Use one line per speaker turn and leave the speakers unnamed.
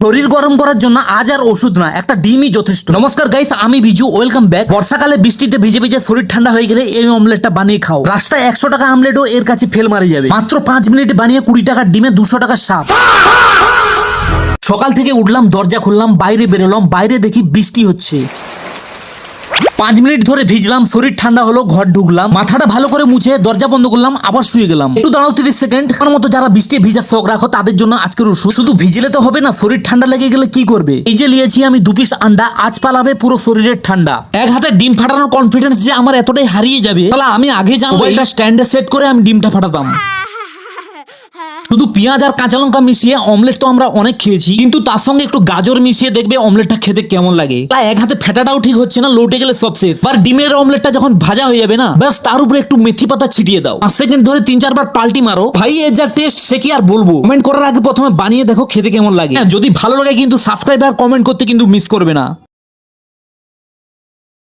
শরীর গরম করার জন্য আজ আর ওষুধ না, একটা ডিমই যথেষ্ট। নমস্কার গাইস, আমি বিজু, ওয়েলকাম ব্যাক। বর্ষাকালে বৃষ্টিতে ভিজে ভিজে শরীর ঠান্ডা হয়ে গেলে এই অমলেটটা বানিয়ে খাও। রাস্তায় 100 টাকা আমলেটও এর কাছে ফেল মারে যাবে। মাত্র 5 মিনিট বানিয়ে 20 টাকার ডিমে 200 টাকার স্বাদ। সকাল থেকে উঠলাম, দরজা খুললাম, বাইরে বেরোলাম, বাইরে দেখি বৃষ্টি হচ্ছে। 5 মিনিট ধরে ভিজলাম, শরীর ঠান্ডা হলো, ঘর ঢুকলাম, মাথাটা ভালো করে মুছে দরজা বন্ধ করলাম, আবার শুয়ে গেলাম। একটু দাঁড়াও 30 সেকেন্ড। আমার মতো যারা বৃষ্টি ভিজার শখ রাখো তাদের জন্য আজকের ওষুধ। শুধু ভিজলে তো হবে না, শরীর ঠান্ডা লেগে গেলে কি করবে? এই যে নিয়েছি আমি 2 পিস আন্ডা, আজ পালাবে পুরো শরীরের ঠান্ডা। এক হাতে ডিম ফাটানোর কনফিডেন্স যে আমার এতটাই হারিয়ে যাবে, তাহলে আমি আগে জানলে এটা স্ট্যান্ডে সেট করে আমি ডিমটা ফাটাতাম। শুধু পেঁয়াজ আর কাঁচা লঙ্কা মিশিয়ে অমলেট তো আমরা অনেক খেয়েছি, কিন্তু তার সঙ্গে একটু গাজর মিশিয়ে দেখবে অমলেটটা খেতে কেমন লাগে। তাই এক হাতে ফেটাটাও ঠিক হচ্ছে না, লোটে গেলে সব শেষ। আর ডিমের অমলেটটা যখন ভাজা হয়ে যাবে না, ব্যাস তার উপরে একটু মেথি পাতা ছিটিয়ে দাও। 5 সেকেন্ড ধরে 3-4 বার পাল্টি মারো। ভাই এর যা টেস্ট সে কি আর বলবো। কমেন্ট করার আগে প্রথমে বানিয়ে দেখো খেতে কেমন লাগে। যদি ভালো লাগে কিন্তু সাবস্ক্রাইব আর কমেন্ট করতে কিন্তু মিস করবে না।